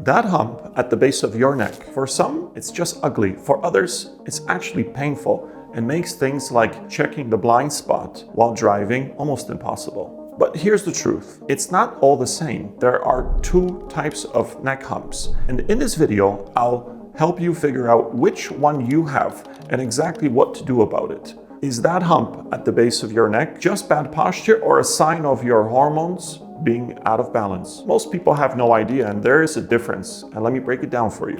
That hump at the base of your neck, for some, it's just ugly. For others, it's actually painful and makes things like checking the blind spot while driving almost impossible. But here's the truth, it's not all the same. There are two types of neck humps. And in this video, I'll help you figure out which one you have and exactly what to do about it. Is that hump at the base of your neck just bad posture or a sign of your hormones being out of balance? Most people have no idea, and there is a difference, and let me break it down for you.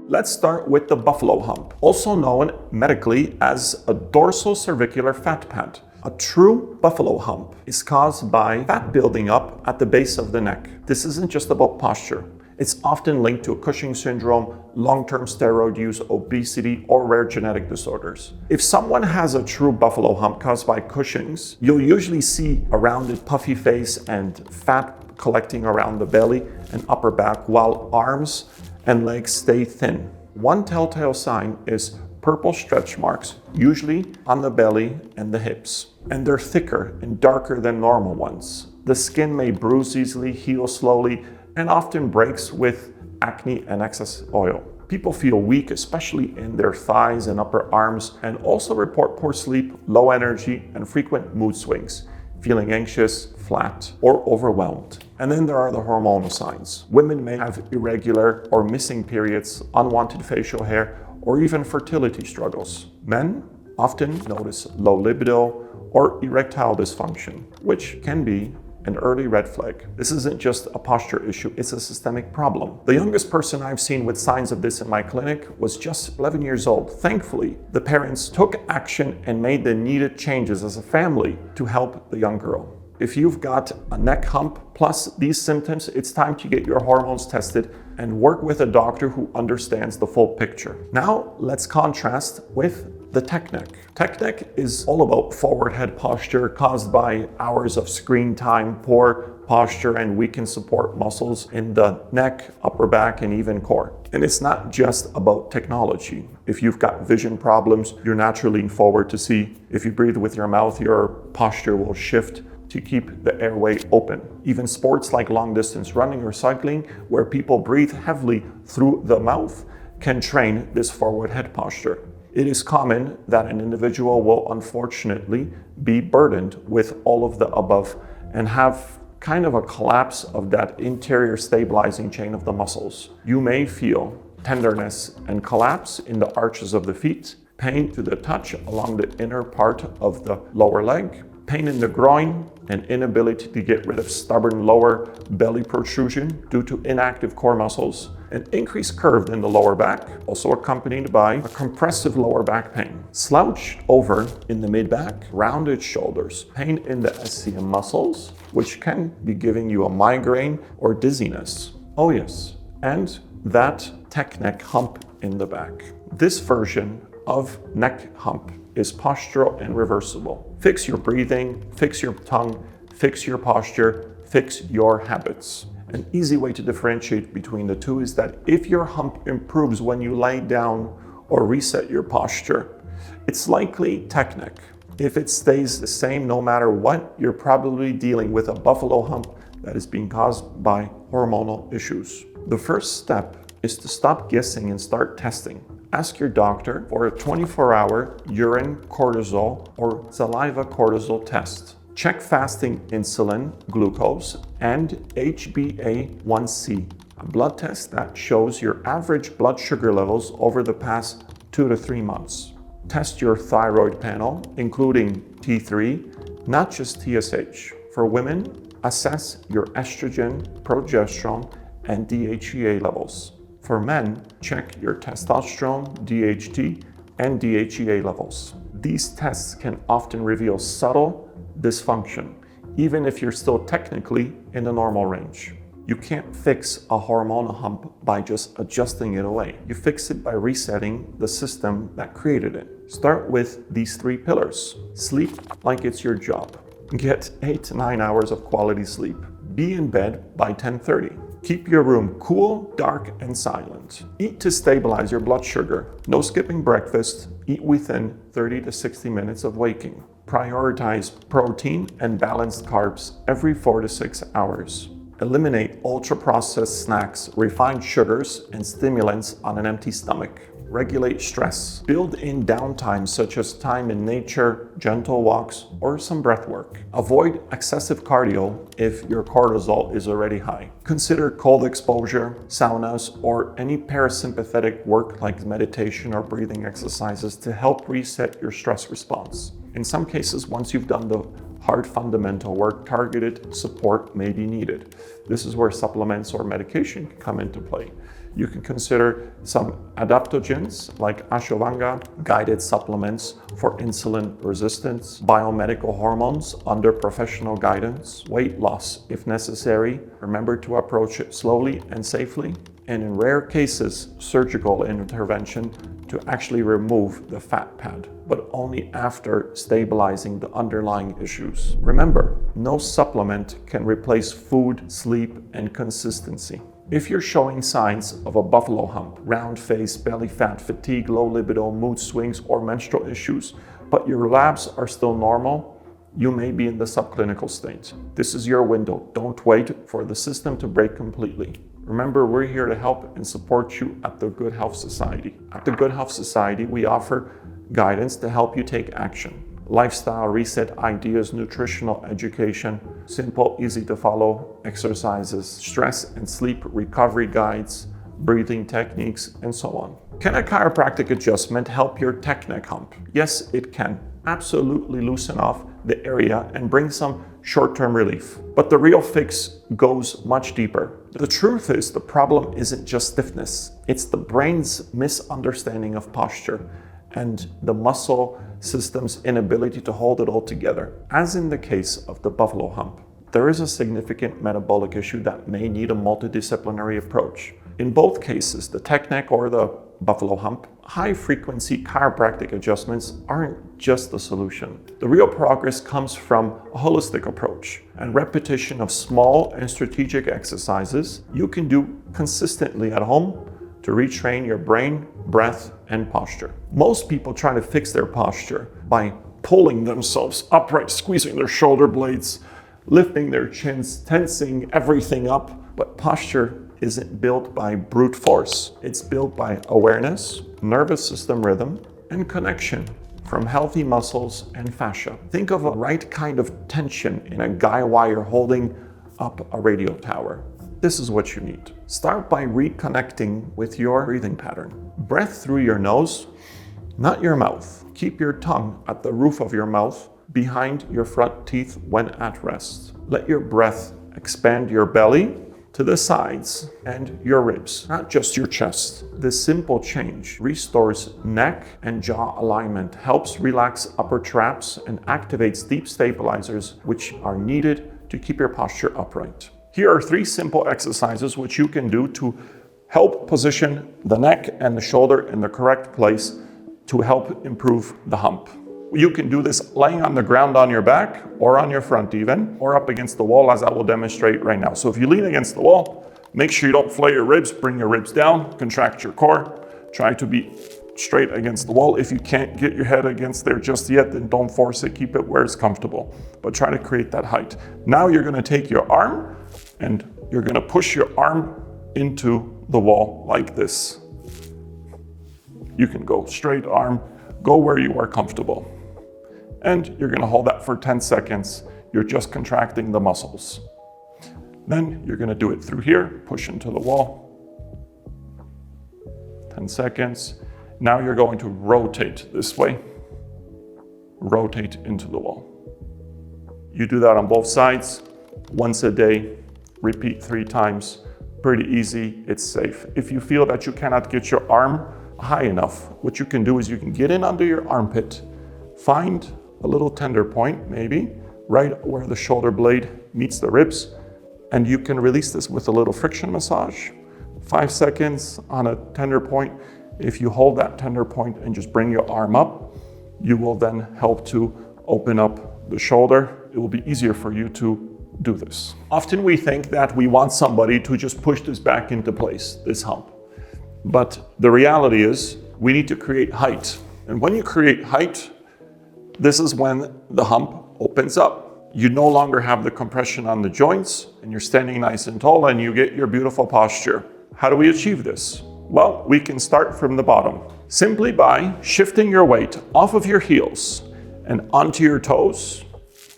Let's start with the buffalo hump, also known medically as a dorsocervical fat pad. A true buffalo hump is caused by fat building up at the base of the neck. This isn't just about posture. It's often linked to a Cushing syndrome, long-term steroid use, obesity, or rare genetic disorders. If someone has a true buffalo hump caused by Cushing's, you'll usually see a rounded, puffy face and fat collecting around the belly and upper back, while arms and legs stay thin. One telltale sign is purple stretch marks, usually on the belly and the hips, and they're thicker and darker than normal ones. The skin may bruise easily, heal slowly, and often breaks with acne and excess oil. People feel weak, especially in their thighs and upper arms, and also report poor sleep, low energy, and frequent mood swings, feeling anxious, flat, or overwhelmed. And then there are the hormonal signs. Women may have irregular or missing periods, unwanted facial hair, or even fertility struggles. Men often notice low libido or erectile dysfunction, which can be an early red flag. This isn't just a posture issue, it's a systemic problem. The youngest person I've seen with signs of this in my clinic was just 11 years old. Thankfully, the parents took action and made the needed changes as a family to help the young girl. If you've got a neck hump plus these symptoms, it's time to get your hormones tested and work with a doctor who understands the full picture. Now, let's contrast with the tech neck. Tech neck is all about forward head posture caused by hours of screen time, poor posture, and weakened support muscles in the neck, upper back, and even core. And it's not just about technology. If you've got vision problems, you're naturally leaning forward to see. If you breathe with your mouth, your posture will shift to keep the airway open. Even sports like long distance running or cycling, where people breathe heavily through the mouth, can train this forward head posture. It is common that an individual will unfortunately be burdened with all of the above and have kind of a collapse of that interior stabilizing chain of the muscles. You may feel tenderness and collapse in the arches of the feet, pain to the touch along the inner part of the lower leg, pain in the groin, and inability to get rid of stubborn lower belly protrusion due to inactive core muscles, an increased curve in the lower back, also accompanied by a compressive lower back pain, slouched over in the mid-back, rounded shoulders, pain in the SCM muscles, which can be giving you a migraine or dizziness. Oh yes, and that tech neck hump in the back. This version of neck hump is postural and reversible. Fix your breathing, fix your tongue, fix your posture, fix your habits. An easy way to differentiate between the two is that if your hump improves when you lie down or reset your posture, it's likely tech neck. If it stays the same no matter what, you're probably dealing with a buffalo hump that is being caused by hormonal issues. The first step is to stop guessing and start testing. Ask your doctor for a 24-hour urine cortisol or saliva cortisol test. Check fasting insulin, glucose, and HbA1c, a blood test that shows your average blood sugar levels over the past 2 to 3 months. Test your thyroid panel, including T3, not just TSH. For women, assess your estrogen, progesterone, and DHEA levels. For men, check your testosterone, DHT, and DHEA levels. These tests can often reveal subtle dysfunction, even if you're still technically in the normal range. You can't fix a hormonal hump by just adjusting it away. You fix it by resetting the system that created it. Start with these 3 pillars. Sleep like it's your job. Get 8 to 9 hours of quality sleep. Be in bed by 10:30. Keep your room cool, dark, and silent. Eat to stabilize your blood sugar. No skipping breakfast. Eat within 30 to 60 minutes of waking. Prioritize protein and balanced carbs every 4 to 6 hours. Eliminate ultra-processed snacks, refined sugars, and stimulants on an empty stomach. Regulate stress. Build in downtime such as time in nature, gentle walks, or some breath work. Avoid excessive cardio if your cortisol is already high. Consider cold exposure, saunas, or any parasympathetic work like meditation or breathing exercises to help reset your stress response. In some cases, once you've done the hard fundamental work, targeted support may be needed. This is where supplements or medication can come into play. You can consider some adaptogens like ashwagandha, guided supplements for insulin resistance, biomedical hormones under professional guidance, weight loss if necessary. Remember to approach it slowly and safely. And in rare cases, surgical intervention to actually remove the fat pad, but only after stabilizing the underlying issues. Remember, no supplement can replace food, sleep, and consistency. If you're showing signs of a buffalo hump, round face, belly fat, fatigue, low libido, mood swings, or menstrual issues, but your labs are still normal, you may be in the subclinical state. This is your window. Don't wait for the system to break completely. Remember, we're here to help and support you at the Good Health Society. At the Good Health Society, we offer guidance to help you take action. Lifestyle reset ideas, nutritional education, simple, easy to follow exercises, stress and sleep recovery guides, breathing techniques, and so on. Can a chiropractic adjustment help your tech neck hump? Yes, it can. Absolutely loosen off the area and bring some short-term relief. But the real fix goes much deeper. The truth is, the problem isn't just stiffness. It's the brain's misunderstanding of posture and the muscle system's inability to hold it all together. As in the case of the buffalo hump, there is a significant metabolic issue that may need a multidisciplinary approach. In both cases, the tech neck or the buffalo hump, high-frequency chiropractic adjustments aren't just the solution. The real progress comes from a holistic approach and repetition of small and strategic exercises you can do consistently at home to retrain your brain, breath, and posture. Most people try to fix their posture by pulling themselves upright, squeezing their shoulder blades, lifting their chins, tensing everything up. But posture isn't built by brute force. It's built by awareness, nervous system rhythm, and connection from healthy muscles and fascia. Think of a right kind of tension in a guy wire holding up a radio tower. This is what you need. Start by reconnecting with your breathing pattern. Breath through your nose, not your mouth. Keep your tongue at the roof of your mouth, behind your front teeth when at rest. Let your breath expand your belly to the sides and your ribs, not just your chest. This simple change restores neck and jaw alignment, helps relax upper traps, and activates deep stabilizers, which are needed to keep your posture upright. Here are 3 simple exercises which you can do to help position the neck and the shoulder in the correct place to help improve the hump. You can do this laying on the ground on your back or on your front even, or up against the wall as I will demonstrate right now. So if you lean against the wall, make sure you don't flay your ribs, bring your ribs down, contract your core, try to be straight against the wall. If you can't get your head against there just yet, then don't force it, keep it where it's comfortable, but try to create that height. Now you're gonna take your arm and you're gonna push your arm into the wall like this. You can go straight arm, go where you are comfortable. And you're gonna hold that for 10 seconds. You're just contracting the muscles. Then you're gonna do it through here, push into the wall. 10 seconds. Now you're going to rotate this way. Rotate into the wall. You do that on both sides, once a day, repeat 3 times. Pretty easy, it's safe. If you feel that you cannot get your arm high enough, what you can do is you can get in under your armpit, find a little tender point, maybe, right where the shoulder blade meets the ribs, and you can release this with a little friction massage. 5 seconds on a tender point. If you hold that tender point and just bring your arm up, you will then help to open up the shoulder. It will be easier for you to do this. Often we think that we want somebody to just push this back into place, this hump. But the reality is we need to create height. And when you create height, this is when the hump opens up. you no longer have the compression on the joints, and you're standing nice and tall, and you get your beautiful posture. How do we achieve this? Well, we can start from the bottom, simply by shifting your weight off of your heels and onto your toes.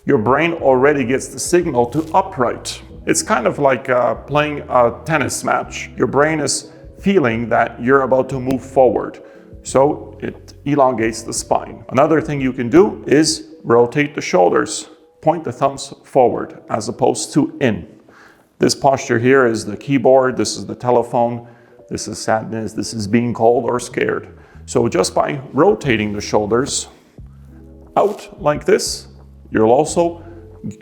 Your brain already gets the signal to upright. It's kind of like playing a tennis match. Your brain is feeling that you're about to move forward, so it elongates the spine. Another thing you can do is rotate the shoulders. Point the thumbs forward as opposed to in. This posture here is the keyboard, this is the telephone, this is sadness, this is being cold or scared. So just by rotating the shoulders out like this, you'll also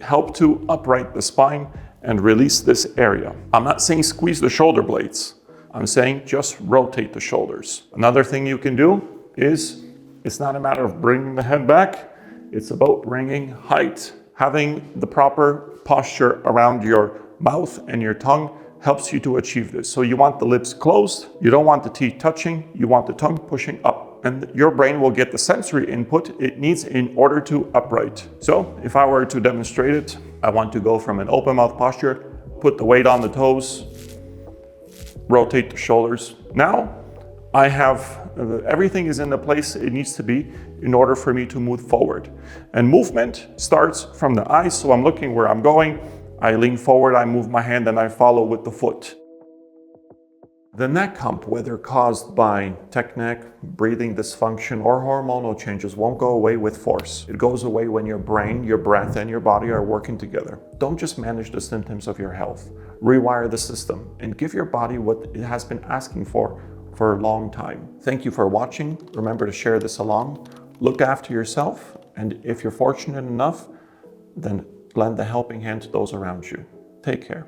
help to upright the spine and release this area. I'm not saying squeeze the shoulder blades. I'm saying just rotate the shoulders. Another thing you can do is, it's not a matter of bringing the head back, it's about bringing height. Having the proper posture around your mouth and your tongue helps you to achieve this. So you want the lips closed, you don't want the teeth touching, you want the tongue pushing up. And your brain will get the sensory input it needs in order to upright. So if I were to demonstrate it, I want to go from an open mouth posture, put the weight on the toes, rotate the shoulders. Now I have, everything is in the place it needs to be in order for me to move forward. And movement starts from the eyes, so I'm looking where I'm going, I lean forward, I move my hand, and I follow with the foot. The neck hump, whether caused by tech neck, breathing dysfunction, or hormonal changes, won't go away with force. It goes away when your brain, your breath, and your body are working together. Don't just manage the symptoms of your health. Rewire the system and give your body what it has been asking for a long time. Thank you for watching. Remember to share this along. Look after yourself, and if you're fortunate enough, then lend a helping hand to those around you. Take care.